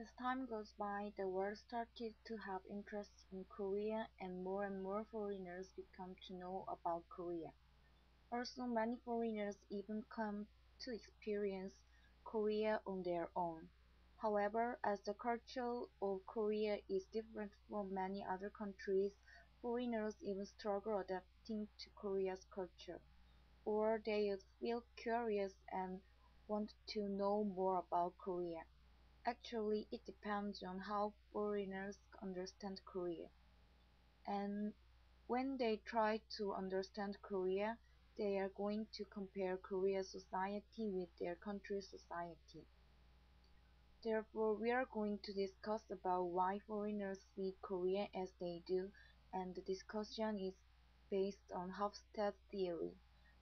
As time goes by, the world started to have interest in Korea and more foreigners become to know about Korea. Also, many foreigners even come to experience Korea on their own. However, as the culture of Korea is different from many other countries, foreigners even struggle adapting to Korea's culture, or they feel curious and want to know more about Korea. Actually, it depends on how foreigners understand Korea. And when they try to understand Korea, they are going to compare Korea's society with their country's society. Therefore, we are going to discuss about why foreigners see Korea as they do, and the discussion is based on Hofstede theory.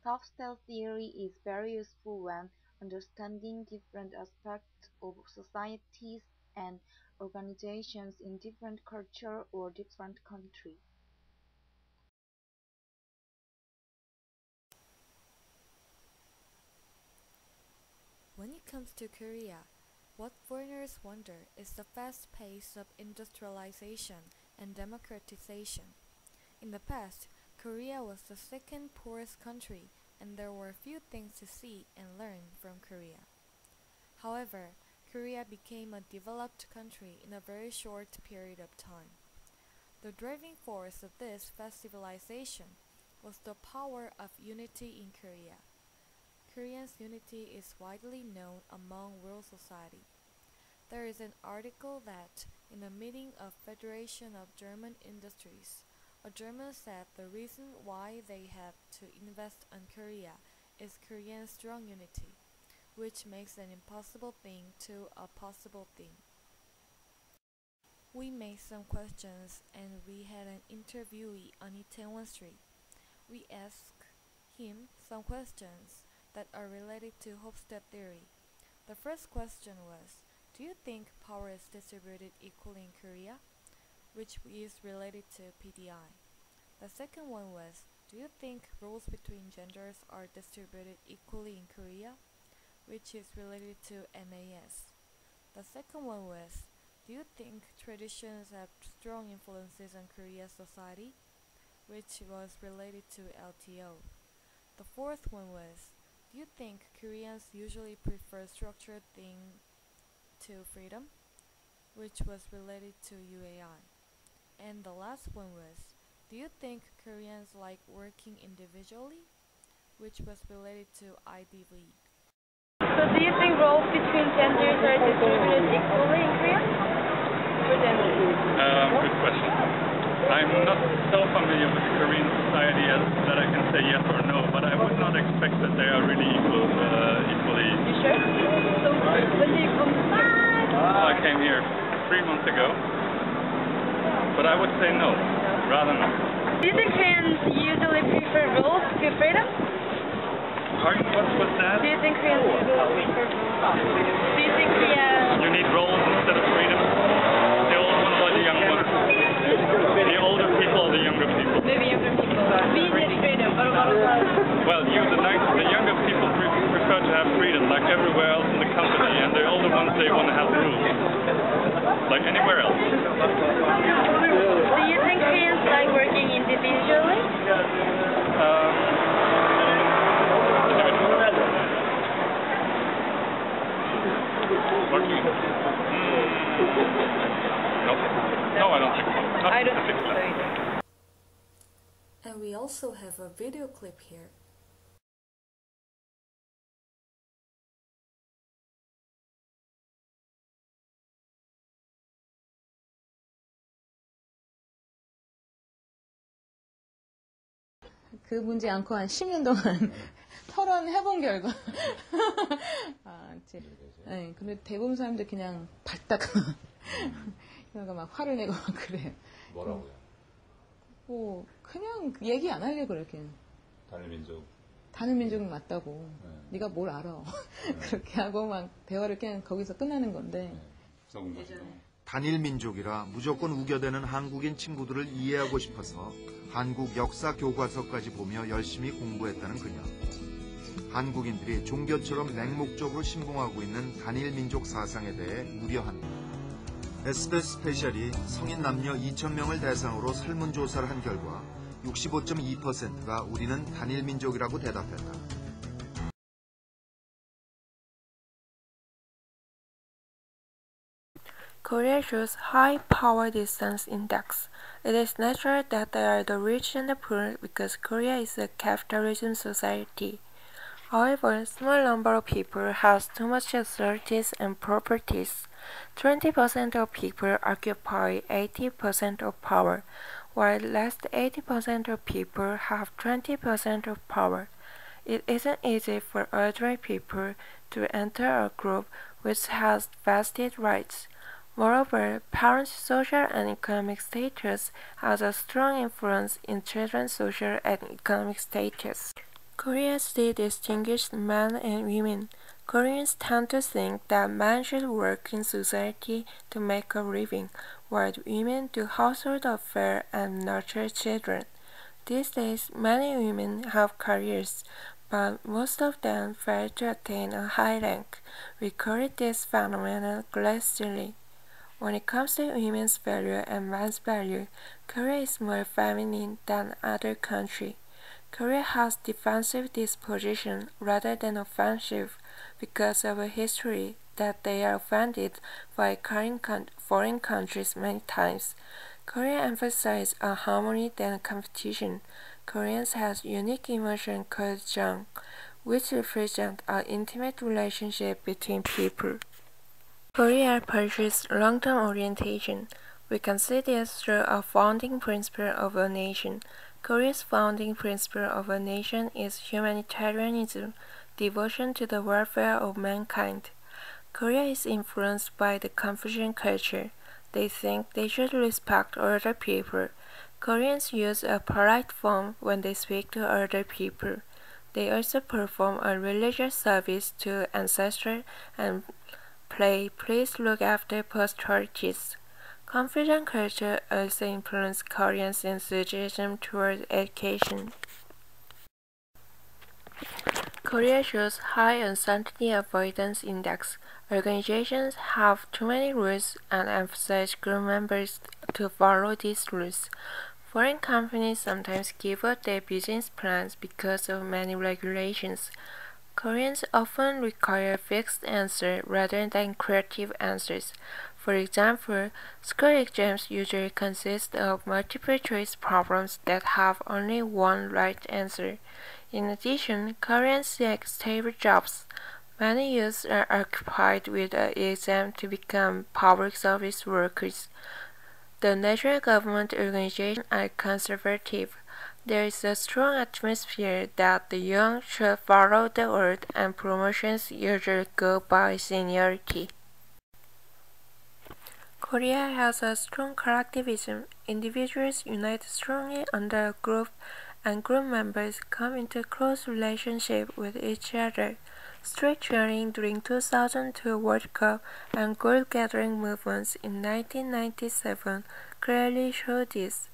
Hofstede theory is very useful when understanding different aspects of societies and organizations in different culture or different countries. When it comes to Korea, what foreigners wonder is the fast pace of industrialization and democratization. In the past, Korea was the second poorest country and there were few things to see and learn from Korea. However, Korea became a developed country in a very short period of time. The driving force of this fast civilization was the power of unity in Korea. Korea's unity is widely known among world society. There is an article that, in a meeting of Federation of German Industries, a German said the reason why they have to invest on Korea is Korea's strong unity, which makes an impossible thing to a possible thing. We made some questions and we had an interviewee on Itaewon Street. We asked him some questions that are related to Hofstede theory. The first question was, do you think power is distributed equally in Korea? Which is related to PDI. The second one was, do you think roles between genders are distributed equally in Korea? Which is related to MAS. The second one was, do you think traditions have strong influences on Korea's society? Which was related to LTO. The fourth one was, do you think Koreans usually prefer structured thing to freedom? Which was related to UAI. And the last one was, do you think Koreans like working individually? Which was related to IDV. So do you think roles between genders are distributed equally in Korea? Good question. I'm not so familiar with the Korean society that I can say yes or no, but I would not expect that they are really equally. You sure? So when did you come here? I came here 3 months ago, but I would say no, rather not. Do you think Koreans usually prefer roles to freedom? Pardon, what's that? Do you think Koreans usually prefer roles? Do you think You need roles instead of freedom? The old ones or the young ones? The older people or the younger people? maybe younger people? We need freedom, but what about Well, the younger people prefer to have freedom, like everywhere else in the company, and the older ones, they want to have rules, like anywhere else. Do you think Koreans like working individually? Working? No. No, I don't think so. Not I don't think so specifically. either. And we also have a video clip here. 그 문제 안고 한 10년 동안 토론해본 결과 네, 근데 대부분 사람들 그냥 발딱 그러니까 막 화를 내고 막 그래요. 뭐라고요? 뭐 그냥 얘기 안 하려고 그렇게. 다른 민족은 맞다고. 네가 뭘 알아. 그렇게 하고 막 대화를 그냥 거기서 끝나는 건데. 단일 민족이라 무조건 우겨대는 한국인 친구들을 이해하고 싶어서 한국 역사 교과서까지 보며 열심히 공부했다는 그녀. 한국인들이 종교처럼 맹목적으로 신봉하고 있는 단일 민족 사상에 대해 우려한다. SBS 스페셜이 성인 남녀 2,000명을 대상으로 설문조사를 한 결과 65.2%가 우리는 단일 민족이라고 대답했다. Korea shows high power distance index. It is natural that they are the rich and the poor because Korea is a capitalism society. However, a small number of people has too much authorities and properties. 20% of people occupy 80% of power, while less 80% of people have 20% of power. It isn't easy for ordinary people to enter a group which has vested rights. Moreover, parents' social and economic status has a strong influence in children's social and economic status. Korea still distinguishes men and women. Koreans tend to think that men should work in society to make a living, while women do household affairs and nurture children. These days, many women have careers, but most of them fail to attain a high rank. We correct this phenomenon glacially. When it comes to women's value and men's value, Korea is more feminine than other countries. Korea has defensive disposition rather than offensive because of a history that they are offended by foreign countries many times. Korea emphasizes a harmony than competition. Koreans has unique emotion called jang, which represent an intimate relationship between people. Korea pursues long-term orientation. We can see this through a founding principle of a nation. Korea's founding principle of a nation is humanitarianism, devotion to the welfare of mankind. Korea is influenced by the Confucian culture. They think they should respect other people. Koreans use a polite form when they speak to other people. They also perform a religious service to ancestors and play Please Look After Posterities. Confucian culture also influenced Koreans' enthusiasm toward education. Korea shows high uncertainty avoidance index. Organizations have too many rules and emphasize group members to follow these rules. Foreign companies sometimes give up their business plans because of many regulations. Koreans often require fixed answers rather than creative answers. For example, school exams usually consist of multiple choice problems that have only one right answer. In addition, Koreans seek stable jobs. Many youths are occupied with the exam to become public service workers. The national government organizations are conservative. There is a strong atmosphere that the young should follow the old, and promotions usually go by seniority. Korea has a strong collectivism. Individuals unite strongly under a group, and group members come into close relationship with each other. Street cheering during 2002 World Cup and gold gathering movements in 1997 clearly show this.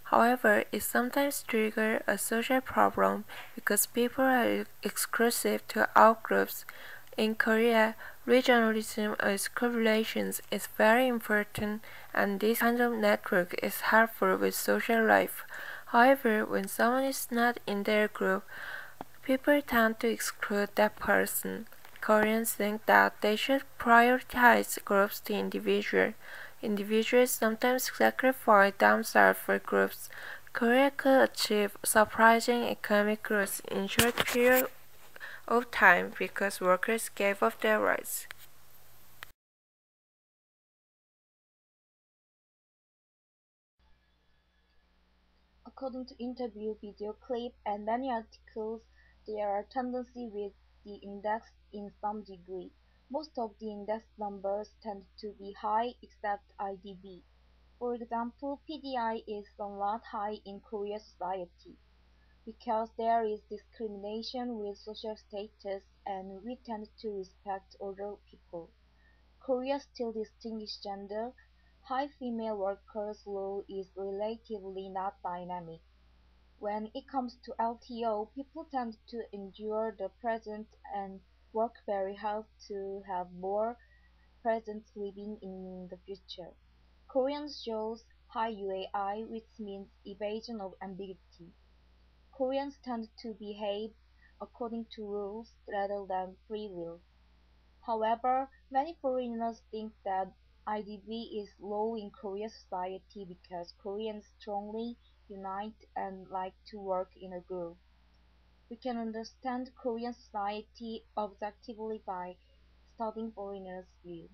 However, it sometimes triggers a social problem because people are exclusive to outgroups. In Korea, regionalism or school relations is very important, and this kind of network is helpful with social life. However, when someone is not in their group, people tend to exclude that person. Koreans think that they should prioritize groups to individuals. Individuals sometimes sacrifice themselves for groups. Korea could achieve surprising economic growth in short period of time because workers gave up their rights. According to interview, video clip, and many articles, there are tendency with the index in some degree. Most of the index numbers tend to be high except IDB. For example, PDI is somewhat high in Korean society because there is discrimination with social status and we tend to respect older people. Korea still distinguishes gender. High female workers' law is relatively not dynamic. When it comes to LTO, people tend to endure the present and work very hard to have more present living in the future. Korean shows high UAI, which means evasion of ambiguity. Koreans tend to behave according to rules rather than free will. However, many foreigners think that IDV is low in Korean society because Koreans strongly unite and like to work in a group. We can understand Korean society objectively by studying foreigners' view.